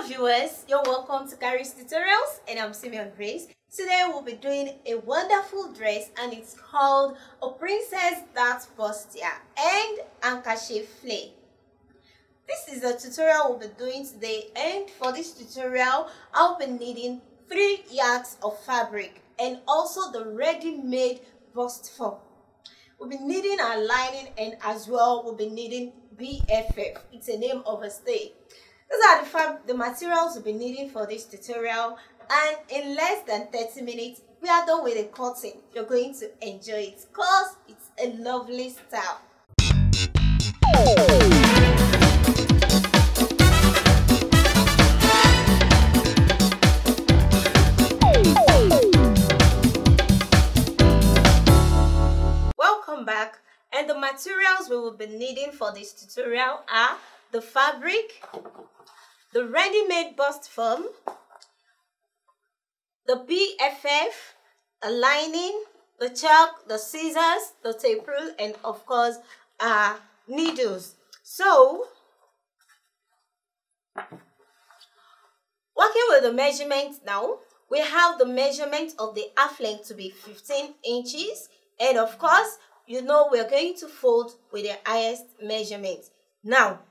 Hello viewers, you're welcome to Kharis Tutorials and I'm Simeon Grace. Today we'll be doing a wonderful dress and it's called a princess that Bustier and Handkerchief flay. This is the tutorial we'll be doing today, and for this tutorial I'll be needing 3 yards of fabric and also the ready-made bust form. We'll be needing our lining and as well we'll be needing BFF. It's a name of a stay. These are the materials we'll be needing for this tutorial, and in less than 30 minutes we are done with the cutting. You're going to enjoy it because it's a lovely style. Welcome back, and the materials we will be needing for this tutorial are the fabric, the ready-made bust form, the BFF, a lining, the chalk, the scissors, the tape rule, and of course needles. So working with the measurements now, we have the measurement of the half length to be 15 inches, and of course you know we're going to fold with the highest measurement. Now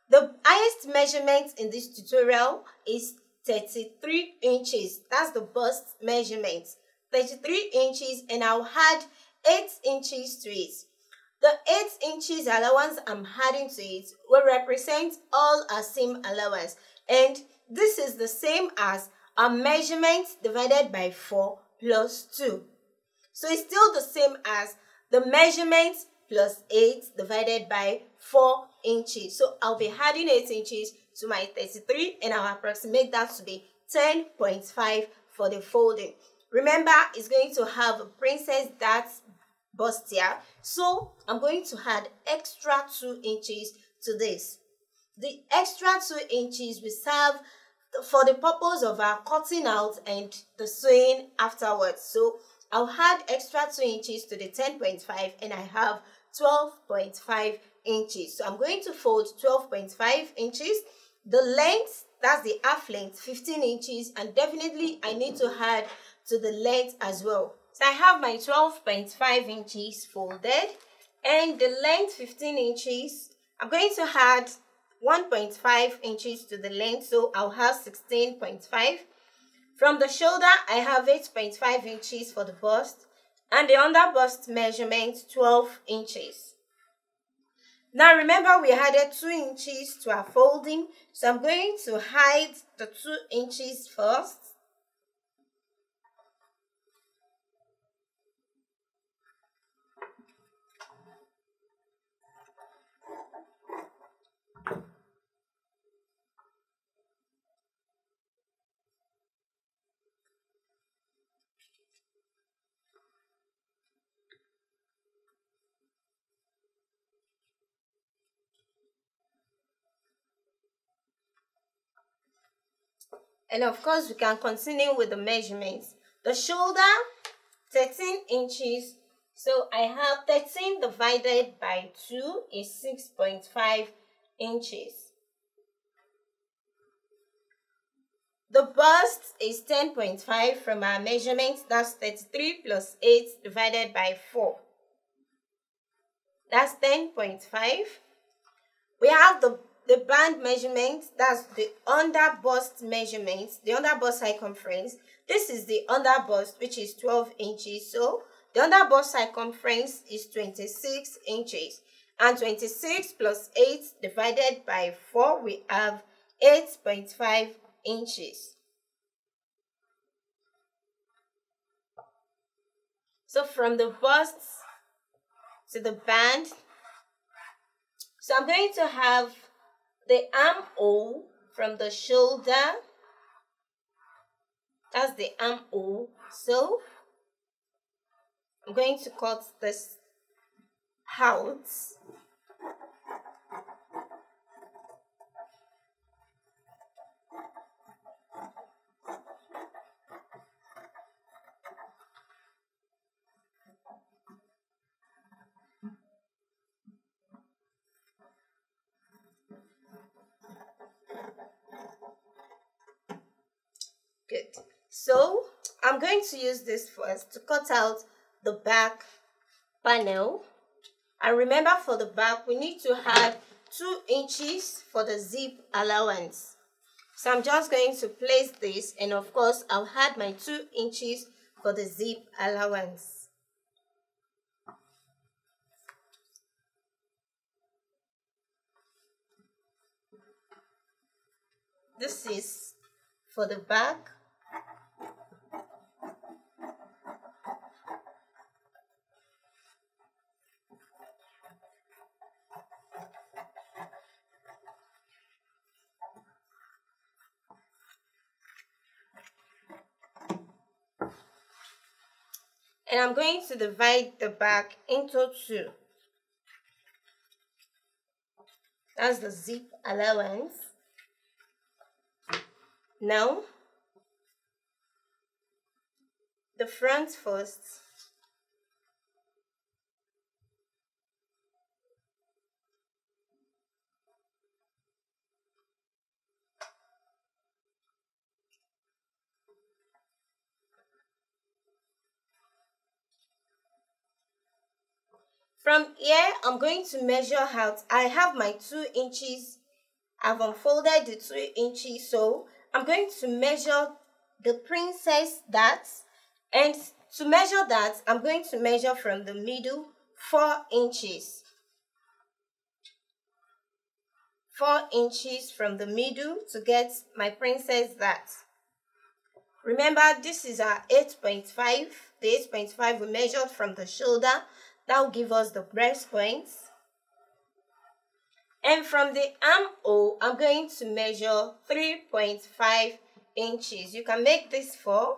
the highest measurement in this tutorial is 33 inches. That's the bust measurement. 33 inches, and I'll add 8 inches to it. The 8 inches allowance I'm adding to it will represent all our seam allowance, and this is the same as our measurement divided by 4 plus 2. So it's still the same as the measurement plus 8 divided by 4 inches. So I'll be adding 8 inches to my 33 and I'll approximate that to be 10.5 for the folding. Remember, it's going to have a princess that's bustier, so I'm going to add extra 2 inches to this. The extra 2 inches will serve for the purpose of our cutting out and the sewing afterwards. So I'll add extra 2 inches to the 10.5 and I have 12.5 inches. So I'm going to fold 12.5 inches. The length, that's the half length, 15 inches, and definitely I need to add to the length as well. So I have my 12.5 inches folded, and the length 15 inches. I'm going to add 1.5 inches to the length, so I'll have 16.5. From the shoulder, I have 8.5 inches for the bust, and the under bust measurement 12 inches. Now remember, we added 2 inches to our folding, so I'm going to hide the 2 inches first. And of course, we can continue with the measurements. The shoulder, 13 inches. So I have 13 divided by 2 is 6.5 inches. The bust is 10.5 from our measurements. That's 33 plus 8 divided by 4. That's 10.5. We have the band measurement, that's the under bust measurement, the under bust circumference. This is the under bust, which is 12 inches. So the under bust circumference is 26 inches. And 26 plus 8 divided by 4, we have 8.5 inches. So from the bust to the band, so I'm going to have the armhole from the shoulder, that's the armhole. So I'm going to cut this out. Good. So I'm going to use this first to cut out the back panel. And remember, for the back, we need to add 2 inches for the zip allowance. So I'm just going to place this, and of course, I'll add my 2 inches for the zip allowance. This is for the back. And I'm going to divide the back into 2. That's the zip allowance. Now, the front first. From here, I'm going to measure out. I have my 2 inches. I've unfolded the 2 inches, so I'm going to measure the princess dart. And to measure that, I'm going to measure from the middle 4 inches. 4 inches from the middle to get my princess dart. Remember, this is our 8.5. The 8.5 we measured from the shoulder. That will give us the breast points. And from the armhole, I'm going to measure 3.5 inches. You can make this 4.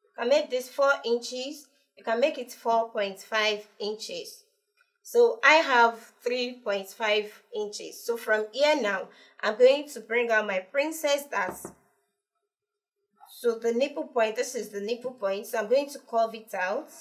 You can make this 4 inches. You can make it 4.5 inches. So I have 3.5 inches. So from here now, I'm going to bring out my princess dart. So the nipple point, this is the nipple point. So I'm going to curve it out.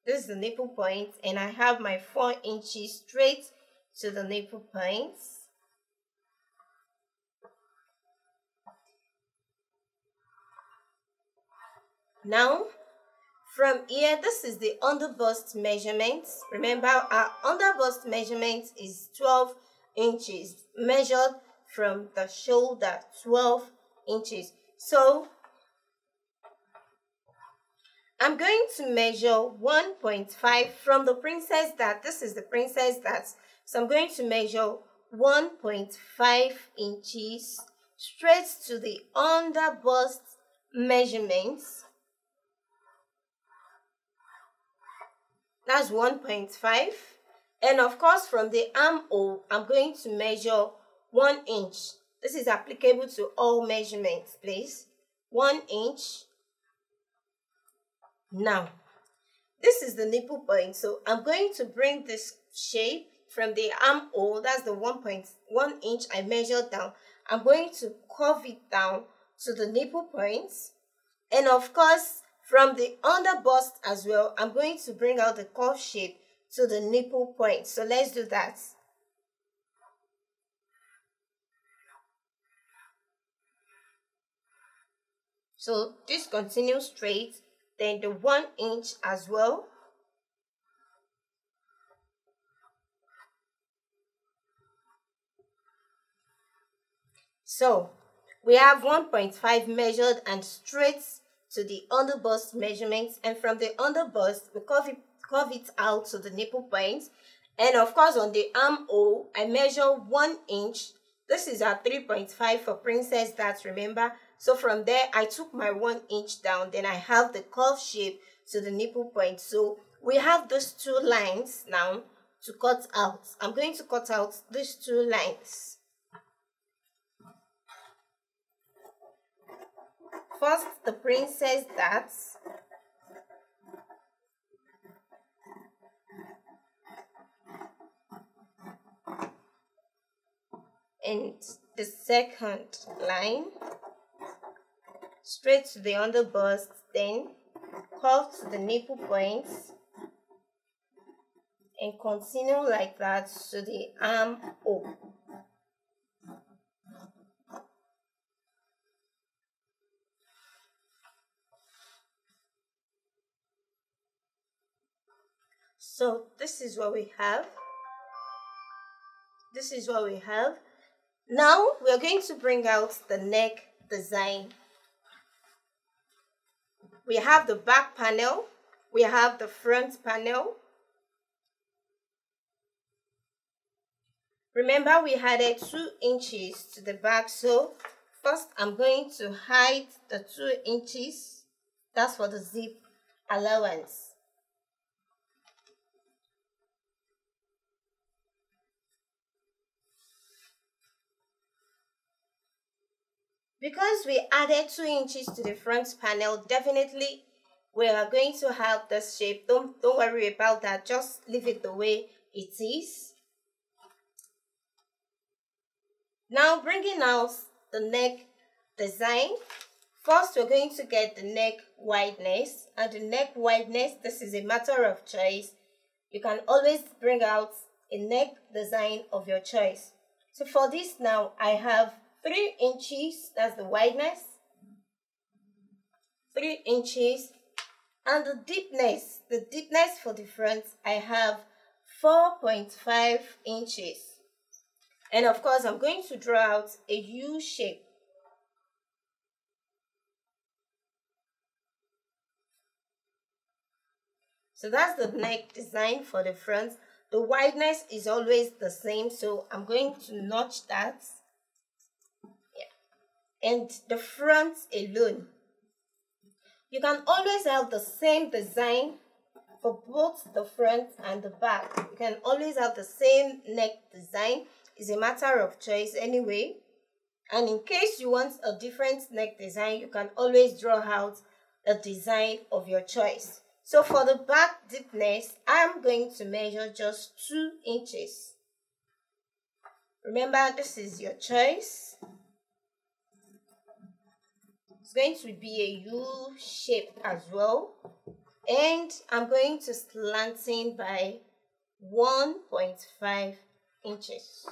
This is the nipple point, and I have my 4 inches straight to the nipple points. Now, from here, this is the underbust measurement. Remember, our underbust measurement is 12 inches, measured from the shoulder, 12 inches. So, I'm going to measure 1.5 from the princess dart. This is the princess dart. So I'm going to measure 1.5 inches straight to the underbust measurements. That's 1.5. And of course, from the armhole, I'm going to measure 1 inch. This is applicable to all measurements, please. 1 inch. Now, this is the nipple point, so I'm going to bring this shape from the armhole. That's the 1.1 inch I measured down. I'm going to curve it down to the nipple points, and of course, from the underbust as well, I'm going to bring out the curve shape to the nipple point. So let's do that. So this continues straight. Then the 1 inch as well. So we have 1.5 measured and straight to the underbust measurements, and from the underbust we curve it out to the nipple points. And of course, on the armhole, I measure 1 inch. This is our 3.5 for princess dart, remember. So from there, I took my 1 inch down. Then I have the curve shape to the nipple point. So we have those 2 lines now to cut out. I'm going to cut out these 2 lines. First, the princess dart. And the second line, straight to the underbust, then curve to the nipple points, and continue like that to the armhole. So this is what we have. Now we are going to bring out the neck design. We have the back panel, we have the front panel. Remember, we added 2 inches to the back, so first I'm going to hide the 2 inches. That's for the zip allowance. Because we added 2 inches to the front panel, definitely we are going to have this shape. Don't worry about that, just leave it the way it is. Now bringing out the neck design, first we're going to get the neck wideness, and the neck wideness, this is a matter of choice. You can always bring out a neck design of your choice. So for this now, I have 3 inches, that's the wideness, 3 inches, and the deepness for the front, I have 4.5 inches. And of course, I'm going to draw out a U shape. So that's the neck design for the front. The wideness is always the same, so I'm going to notch that. Yeah. And the front alone, you can always have the same design for both the front and the back. You can always have the same neck design. It's a matter of choice anyway. And in case you want a different neck design, you can always draw out a design of your choice. So for the back deepness, I'm going to measure just 2 inches. Remember, this is your choice. It's going to be a U shape as well. And I'm going to slant in by 1.5 inches.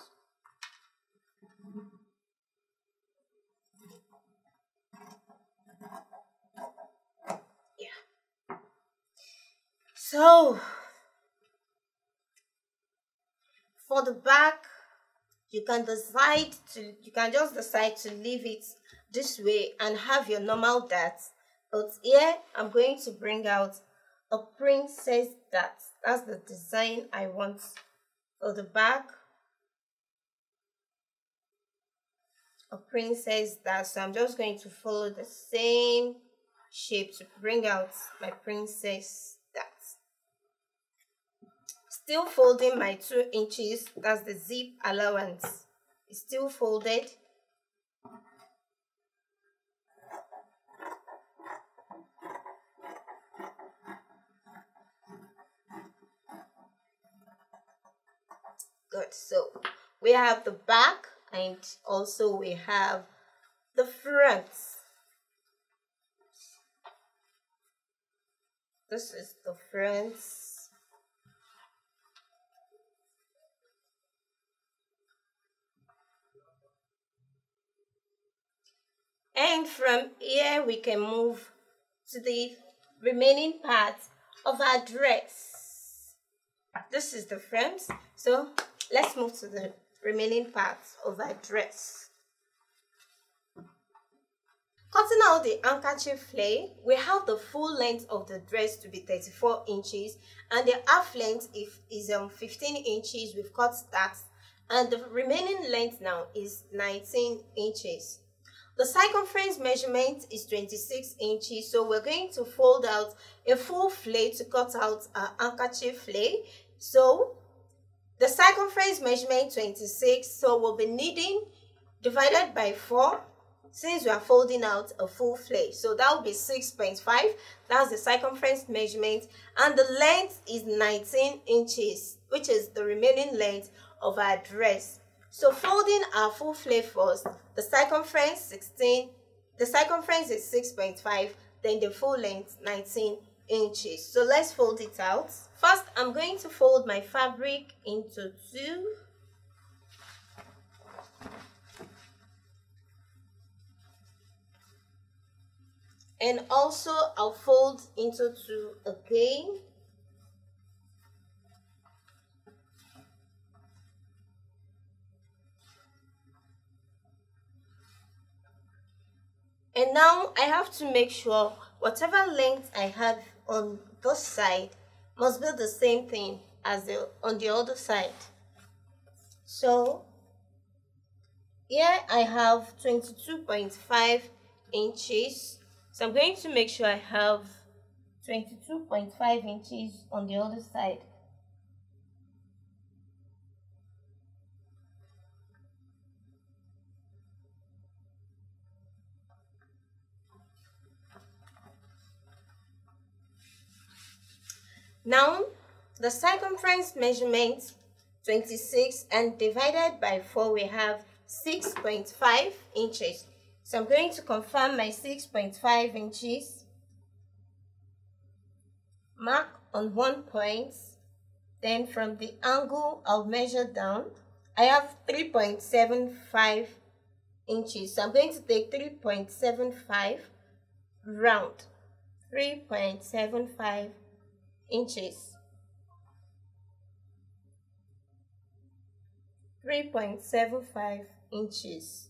So for the back, you can just decide to leave it this way and have your normal dart. But here I'm going to bring out a princess dart. That's the design I want for the back. A princess dart. So I'm just going to follow the same shape to bring out my princess dart. Still folding my 2 inches, that's the zip allowance. It's still folded. Good, so we have the back and also we have the front. This is the front. And from here we can move to the remaining part of our dress. This is the front, so let's move to the remaining parts of our dress. Cutting out the handkerchief flare, we have the full length of the dress to be 34 inches and the half length is 15 inches. We've cut that, and the remaining length now is 19 inches. The circumference measurement is 26 inches, so we're going to fold out a full flare to cut out a handkerchief flare. So the circumference measurement 26, so we'll be needing divided by 4 since we are folding out a full flare. So that will be 6.5. That's the circumference measurement, and the length is 19 inches, which is the remaining length of our dress. So folding our full flare first, the circumference is 6.5, then the full length 19 inches. So let's fold it out. First, I'm going to fold my fabric into 2. And also I'll fold into 2 again. And now I have to make sure whatever length I have on this side must be the same thing as on the other side. So here I have 22.5 inches. So I'm going to make sure I have 22.5 inches on the other side. Now, the circumference measurement 26 and divided by 4, we have 6.5 inches. So I'm going to confirm my 6.5 inches. Mark on one point. Then from the angle, I'll measure down. I have 3.75 inches. So I'm going to take 3.75 round. 3.75 inches. 3.75 inches.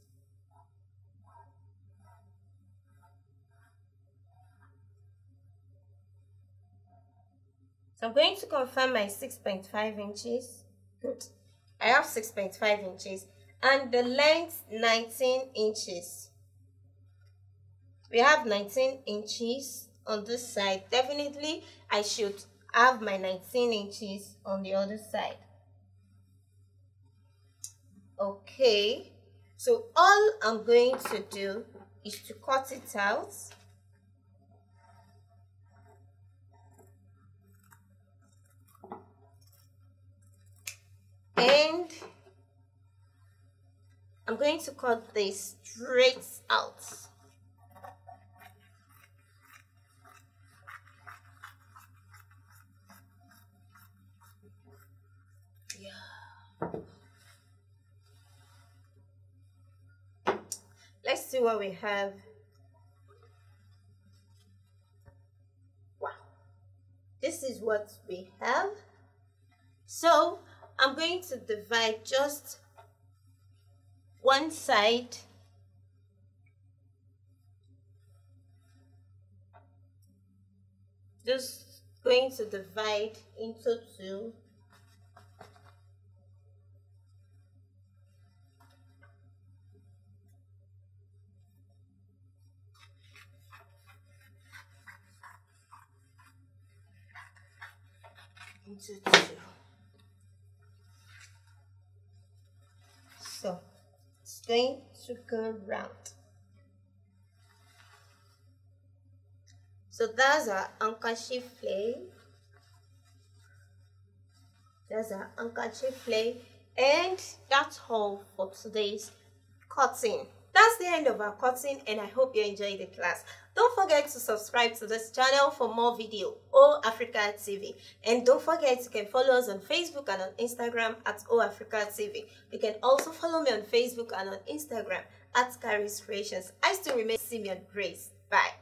So I'm going to confirm my 6.5 inches. Good. I have 6.5 inches. And the length 19 inches. We have 19 inches on this side. Definitely I should have my 19 inches on the other side. Okay, so all I'm going to do is to cut it out. And I'm going to cut this straight out. Let's see what we have. Wow, this is what we have. So I'm going to divide just one side. Just going to divide into two. Into two. So it's going to go round. So that's our handkerchief play. That's our handkerchief play, and that's all for today's cutting. That's the end of our cutting, and I hope you enjoyed the class. Don't forget to subscribe to this channel for more video, Afriq TV. And don't forget you can follow us on Facebook and on Instagram at Afriq TV. You can also follow me on Facebook and on Instagram at Kharis Kreations. I still remain Simeon Grace. Bye.